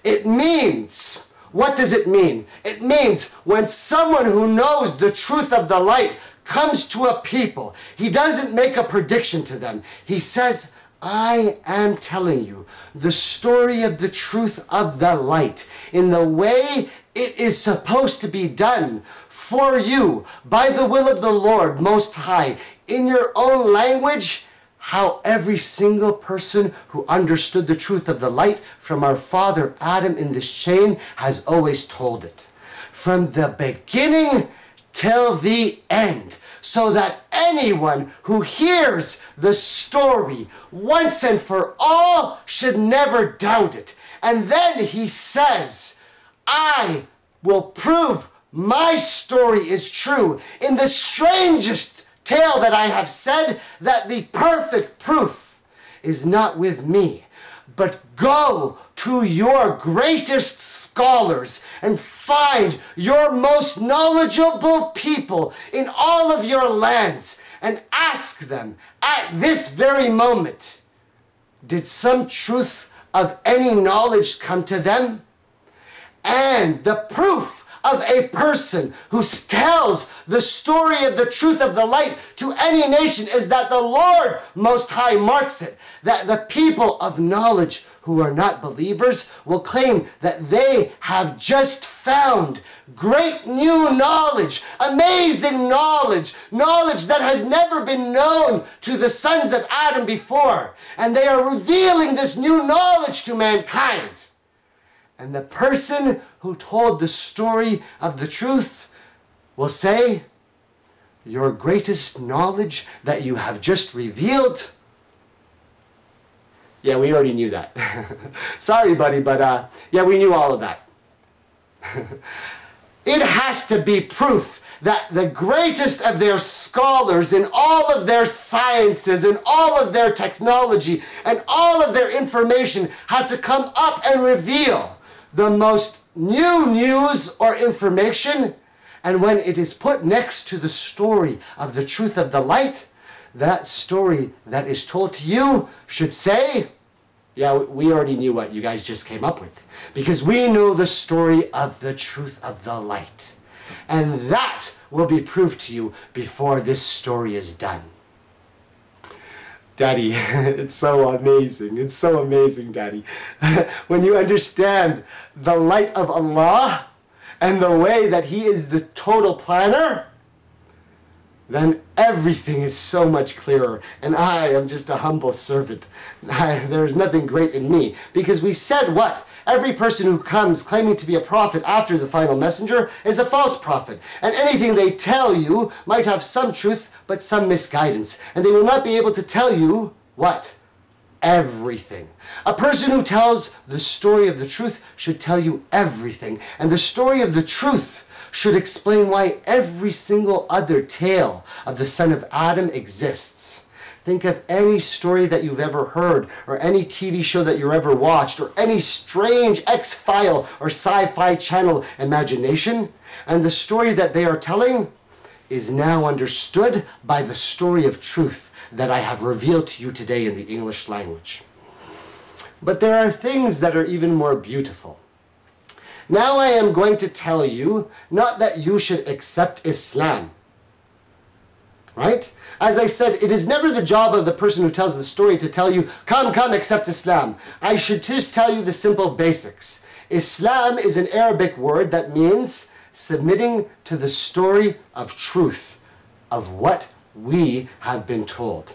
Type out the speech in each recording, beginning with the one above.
It means, what does it mean? It means when someone who knows the truth of the light comes to a people, he doesn't make a prediction to them. He says, I am telling you the story of the truth of the light in the way it is supposed to be done for you by the will of the Lord Most High in your own language, how every single person who understood the truth of the light from our father Adam in this chain has always told it. From the beginning till the end. So that anyone who hears the story once and for all should never doubt it. And then he says, I will prove my story is true in the strangest tale that I have said, that the perfect proof is not with me, but go to your greatest scholars and find your most knowledgeable people in all of your lands and ask them at this very moment, did some truth of any knowledge come to them? And the proof of a person who tells the story of the truth of the light to any nation is that the Lord Most High marks it, that the people of knowledge who are not believers will claim that they have just found great new knowledge, amazing knowledge, knowledge that has never been known to the sons of Adam before. And they are revealing this new knowledge to mankind. And the person who told the story of the truth will say, your greatest knowledge that you have just revealed. Yeah, we already knew that. Sorry, buddy, but yeah, we knew all of that. It has to be proof that the greatest of their scholars in all of their sciences and all of their technology and all of their information have to come up and reveal the most new news or information. And when it is put next to the story of the truth of the light, that story that is told to you should say, yeah, we already knew what you guys just came up with, because we know the story of the truth of the light. And that will be proved to you before this story is done. Daddy, it's so amazing. It's so amazing, Daddy. When you understand the light of Allah and the way that He is the total planner, then everything is so much clearer. And I am just a humble servant. There is nothing great in me. Because we said what? Every person who comes claiming to be a prophet after the final messenger is a false prophet. And anything they tell you might have some truth, but some misguidance. And they will not be able to tell you what? Everything. A person who tells the story of the truth should tell you everything. And the story of the truth should explain why every single other tale of the son of Adam exists. Think of any story that you've ever heard, or any TV show that you ever watched, or any strange X-File or sci-fi channel imagination, and the story that they are telling is now understood by the story of truth that I have revealed to you today in the English language. But there are things that are even more beautiful. Now I am going to tell you, not that you should accept Islam, right? As I said, it is never the job of the person who tells the story to tell you, come, accept Islam. I should just tell you the simple basics. Islam is an Arabic word that means submitting to the story of truth, of what we have been told.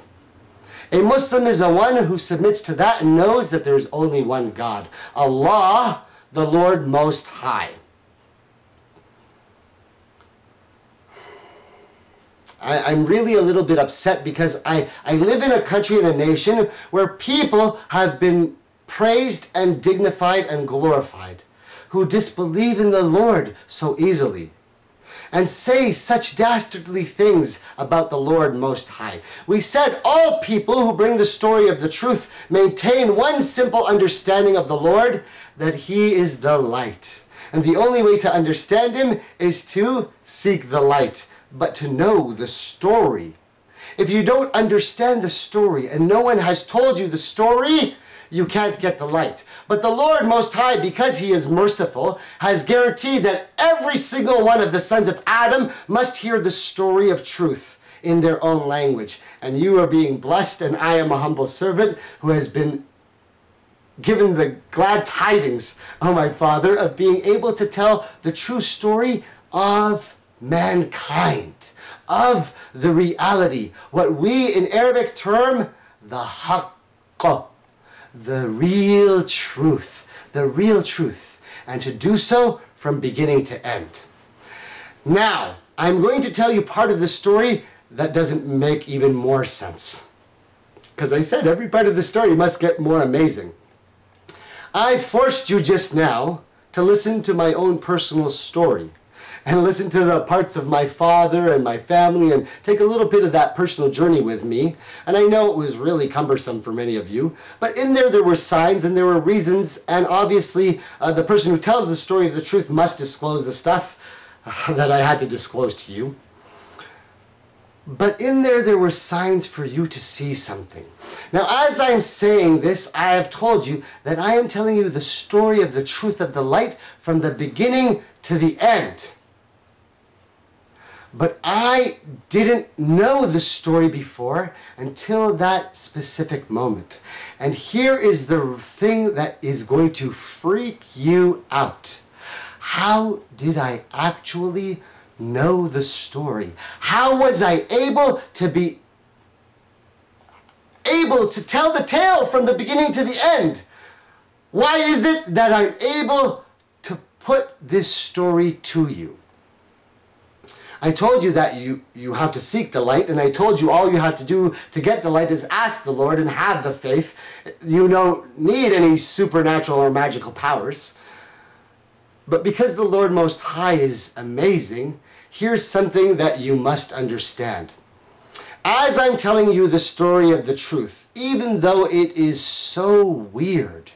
A Muslim is a one who submits to that and knows that there is only one God, Allah, the Lord Most High. I'm really a little bit upset because I live in a country and a nation where people have been praised and dignified and glorified, who disbelieve in the Lord so easily and say such dastardly things about the Lord Most High. We said all people who bring the story of the truth maintain one simple understanding of the Lord, that He is the light. And the only way to understand Him is to seek the light, but to know the story. If you don't understand the story and no one has told you the story, you can't get the light. But the Lord Most High, because he is merciful, has guaranteed that every single one of the sons of Adam must hear the story of truth in their own language. And you are being blessed, and I am a humble servant who has been given the glad tidings, oh my Father, of being able to tell the true story of mankind, of the reality, what we in Arabic term the haqq, the real truth, and to do so from beginning to end. Now, I'm going to tell you part of the story that doesn't make even more sense. Because I said every part of the story must get more amazing. I forced you just now to listen to my own personal story and listen to the parts of my father and my family and take a little bit of that personal journey with me. And I know it was really cumbersome for many of you, but in there were signs and there were reasons, and obviously the person who tells the story of the truth must disclose the stuff that I had to disclose to you. But in there were signs for you to see something. Now, as I'm saying this, I have told you that I am telling you the story of the truth of the light from the beginning to the end. But I didn't know the story before until that specific moment. And here is the thing that is going to freak you out. How did I actually know the story? How was I able to tell the tale from the beginning to the end? Why is it that I'm able to put this story to you? I told you that you have to seek the light, and I told you all you have to do to get the light is ask the Lord and have the faith. You don't need any supernatural or magical powers. But because the Lord Most High is amazing, here's something that you must understand. As I'm telling you the story of the truth, even though it is so weird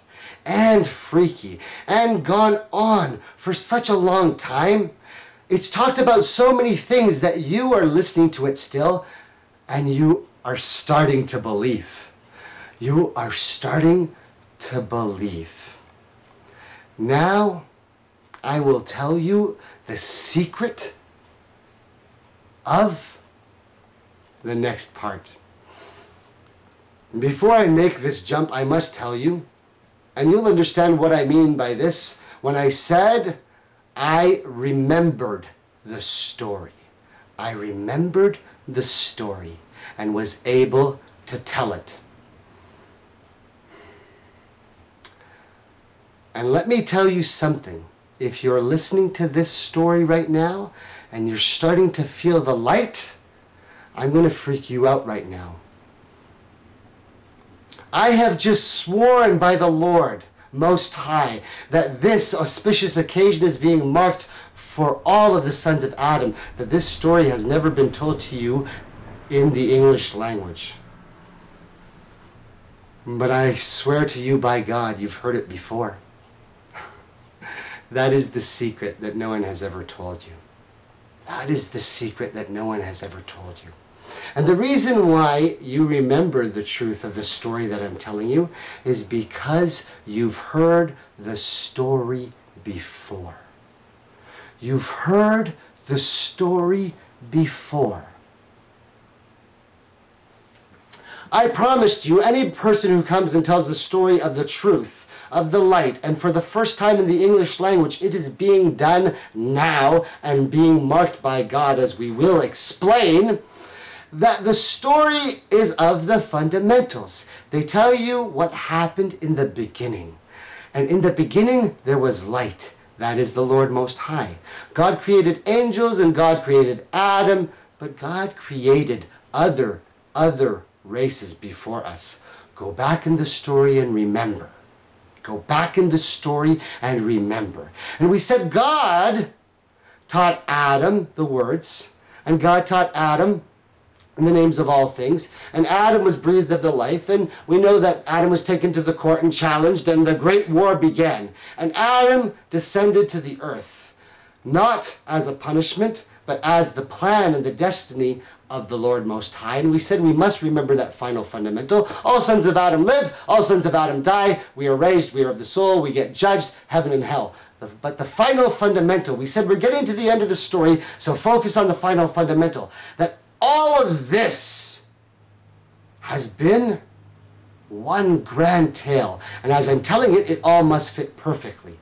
and freaky and gone on for such a long time, it's talked about so many things that you are listening to it still, and you are starting to believe. You are starting to believe. Now, I will tell you the secret of the next part. Before I make this jump, I must tell you, and you'll understand what I mean by this, when I said I remembered the story. I remembered the story and was able to tell it. And let me tell you something. If you're listening to this story right now and you're starting to feel the light, I'm going to freak you out right now. I have just sworn by the Lord Most High that this auspicious occasion is being marked for all of the sons of Adam, that this story has never been told to you in the English language. But I swear to you by God, you've heard it before. That is the secret that no one has ever told you. That is the secret that no one has ever told you. And the reason why you remember the truth of the story that I'm telling you is because you've heard the story before. You've heard the story before. I promised you, any person who comes and tells the story of the truth, of the light, and for the first time in the English language, it is being done now and being marked by God, as we will explain, that the story is of the fundamentals. They tell you what happened in the beginning. And in the beginning, there was light. That is the Lord Most High. God created angels and God created Adam, but God created other races before us. Go back in the story and remember. Go back in the story and remember. And we said God taught Adam the words, and God taught Adam in the names of all things, and Adam was breathed of the life, and we know that Adam was taken to the court and challenged, and the great war began. And Adam descended to the earth, not as a punishment, but as the plan and the destiny of the Lord Most High. And we said we must remember that final fundamental. All sons of Adam live, all sons of Adam die. We are raised, we are of the soul, we get judged, heaven and hell. But the final fundamental, we said we're getting to the end of the story, so focus on the final fundamental. That all of this has been one grand tale. And as I'm telling it, it all must fit perfectly.